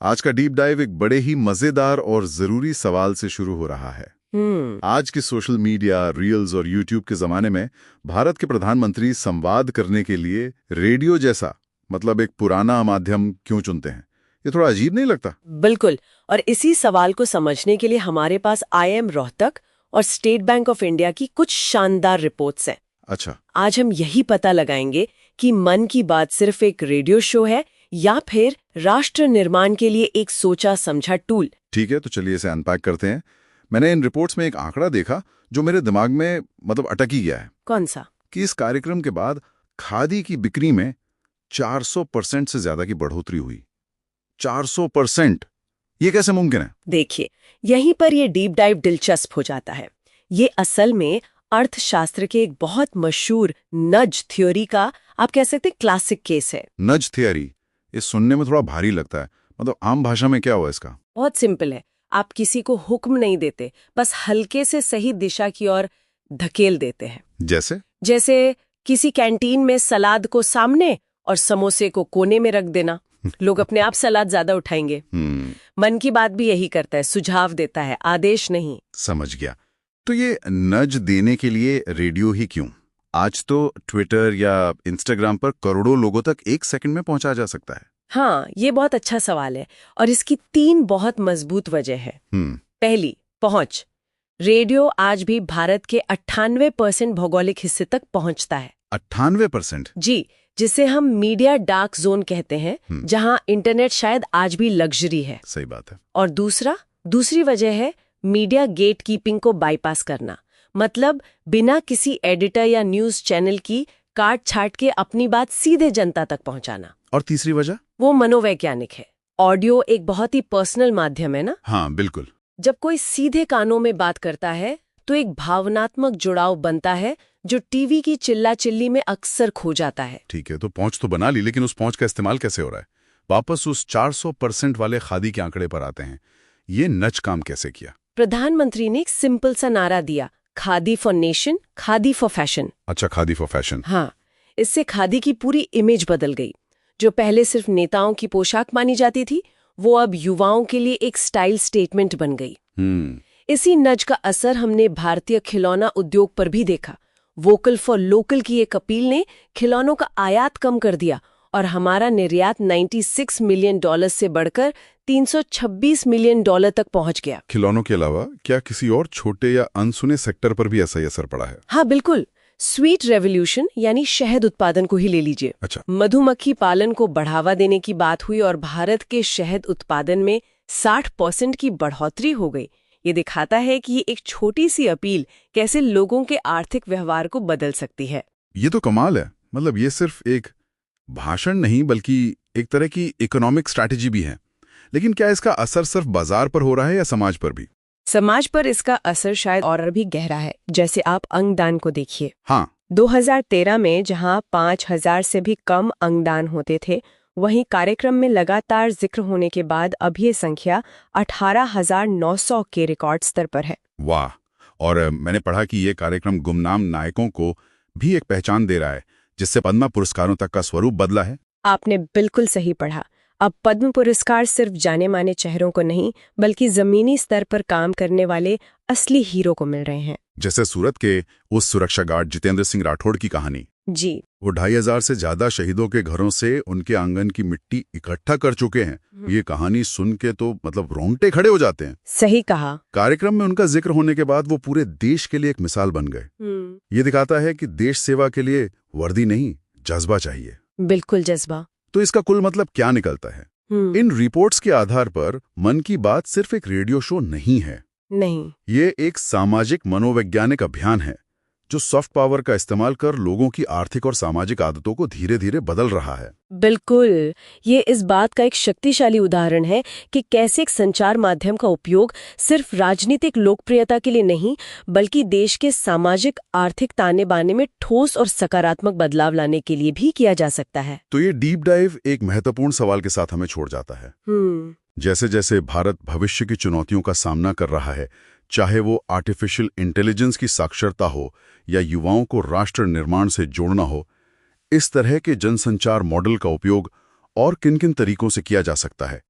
आज का deep dive एक बड़े ही मजेदार और जरूरी सवाल से शुरू हो रहा है। आज के सोशल मीडिया, रील्स और यूट्यूब के जमाने में भारत के प्रधानमंत्री संवाद करने के लिए रेडियो जैसा मतलब एक पुराना माध्यम क्यों चुनते हैं? ये थोड़ा अजीब नहीं लगता? बिल्कुल। और इसी सवाल को समझने के लिए हमारे पास IIM रोहतक और स्टेट बैंक ऑफ इंडिया की कुछ शानदार रिपोर्ट्स हैं। अच्छा, आज हम यही पता लगाएंगे कि मन की बात सिर्फ एक रेडियो शो है या फिर राष्ट्र निर्माण के लिए एक सोचा समझा टूल। ठीक है, तो चलिए इसे अनपैक करते हैं। मैंने इन रिपोर्ट्स में एक आंकड़ा देखा जो मेरे दिमाग में अटक ही गया है। कौन सा? कि इस कार्यक्रम के बाद खादी की बिक्री में 400% से ज्यादा की बढ़ोतरी हुई। 400%! ये कैसे मुमकिन है? देखिए, यहीं पर ये डीप डाइव दिलचस्प हो जाता है। ये असल में अर्थशास्त्र के एक बहुत मशहूर नज थ्योरी का, आप कह सकते हैं, क्लासिक केस है। नज थियरी, ये सुनने में थोड़ा भारी लगता है। आम भाषा में क्या हुआ इसका? बहुत सिंपल है। आप किसी को हुक्म नहीं देते, बस हल्के से सही दिशा की ओर धकेल देते हैं। जैसे किसी कैंटीन में सलाद को सामने और समोसे को कोने में रख देना। लोग अपने आप सलाद ज्यादा उठाएंगे। मन की बात भी यही करता है, सुझाव देता है, आदेश नहीं। समझ गया। तो ये नज देने के लिए रेडियो ही क्यों? आज तो ट्विटर या इंस्टाग्राम पर करोड़ों लोगों तक एक सेकंड में पहुंचा जा सकता है। हाँ, ये बहुत अच्छा सवाल है और इसकी 3 बहुत मजबूत वजह है। पहली, पहुंच। रेडियो आज भी भारत के 98% भौगोलिक हिस्से तक पहुंचता है। 98%? जी, जिसे हम मीडिया डार्क जोन कहते हैं, जहां इंटरनेट शायद आज भी लग्जरी है। सही बात है। और दूसरी वजह है मीडिया गेट कीपिंग को बाईपास करना। मतलब बिना किसी एडिटर या न्यूज चैनल की काट छाट के अपनी बात सीधे जनता तक पहुंचाना। और तीसरी वजह? वो मनोवैज्ञानिक है। ऑडियो एक बहुत ही पर्सनल माध्यम है ना? हाँ, बिल्कुल। जब कोई सीधे कानों में बात करता है तो एक भावनात्मक जुड़ाव बनता है जो टीवी की चिल्ला चिल्ली में अक्सर खो जाता है। ठीक है, तो पहुंच तो बना ली, लेकिन उस पहुंच का इस्तेमाल कैसे हो रहा है? वापस उस 400% वाले खादी के आंकड़े पर आते हैं। ये नच काम कैसे किया? प्रधानमंत्री ने एक सिंपल सा नारा दिया, khadi for nation, khadi for fashion. अच्छा, खादी फॉर फैशन। हाँ, इससे खादी की पूरी इमेज बदल गई। जो पहले सिर्फ नेताओं की पोशाक मानी जाती थी, वो अब युवाओं के लिए एक स्टाइल स्टेटमेंट बन गई। इसी नज का असर हमने भारतीय खिलौना उद्योग पर भी देखा। वोकल फॉर लोकल की एक अपील ने खिलौनों का आयात कम कर दिया और हमारा निर्यात $96 मिलियन से बढ़कर $326 मिलियन तक पहुंच गया। खिलौनों के अलावा क्या किसी और छोटे या अनसुने सेक्टर पर भी ऐसा ही असर पड़ा है? हाँ, बिल्कुल। स्वीट रेवोल्यूशन यानी शहद उत्पादन को ही ले लीजिए। अच्छा। मधुमक्खी पालन को बढ़ावा देने की बात हुई और भारत के शहद उत्पादन में 60% की बढ़ोतरी हो गई। ये दिखाता है कि ये एक छोटी सी अपील कैसे लोगों के आर्थिक व्यवहार को बदल सकती है। ये तो कमाल है। ये सिर्फ एक भाषण नहीं बल्कि एक तरह की इकोनॉमिक स्ट्रैटेजी भी है। लेकिन क्या इसका असर सिर्फ बाजार पर हो रहा है या समाज पर भी? समाज पर इसका असर शायद और भी गहरा है। जैसे आप अंगदान को देखिए। हाँ। 2013 में जहां 5000 से भी कम अंगदान होते थे, वहीं कार्यक्रम में लगातार जिक्र होने के बाद अब ये संख्या 18,900 के रिकॉर्ड स्तर पर है। वाह! और मैंने पढ़ा कि ये कार्यक्रम गुमनाम नायकों को भी एक पहचान दे रहा है, जिससे पद्म पुरस्कारों तक का स्वरूप बदला है। आपने बिल्कुल सही पढ़ा। अब पद्म पुरस्कार सिर्फ जाने माने चेहरों को नहीं, बल्कि जमीनी स्तर पर काम करने वाले असली हीरो को मिल रहे हैं। जैसे सूरत के उस सुरक्षा गार्ड जितेंद्र सिंह राठौड़ की कहानी। जी। वो 2500 से ज्यादा शहीदों के घरों से उनके आंगन की मिट्टी इकट्ठा कर चुके हैं। ये कहानी सुन के तो रोंगटे खड़े हो जाते हैं। सही कहा। कार्यक्रम में उनका जिक्र होने के बाद वो पूरे देश के लिए एक मिसाल बन गए। ये दिखाता है कि देश सेवा के लिए वर्दी नहीं, जज्बा चाहिए। बिल्कुल, जज्बा। तो इसका कुल मतलब क्या निकलता है? इन रिपोर्ट्स के आधार पर मन की बात सिर्फ एक रेडियो शो नहीं है। नहीं, ये एक सामाजिक मनोवैज्ञानिक अभियान है जो सॉफ्ट पावर का इस्तेमाल कर लोगों की आर्थिक और सामाजिक आदतों को धीरे धीरे बदल रहा है। बिल्कुल, ये इस बात का एक शक्तिशाली उदाहरण है कि कैसे एक संचार माध्यम का उपयोग सिर्फ राजनीतिक लोकप्रियता के लिए नहीं, बल्कि देश के सामाजिक आर्थिक ताने बाने में ठोस और सकारात्मक बदलाव लाने के लिए भी किया जा सकता है। तो ये डीप डाइव एक महत्वपूर्ण सवाल के साथ हमें छोड़ जाता है। जैसे जैसे भारत भविष्य की चुनौतियों का सामना कर रहा है, चाहे वो आर्टिफिशियल इंटेलिजेंस की साक्षरता हो या युवाओं को राष्ट्र निर्माण से जोड़ना हो, इस तरह के जनसंचार मॉडल का उपयोग और किन किन तरीकों से किया जा सकता है,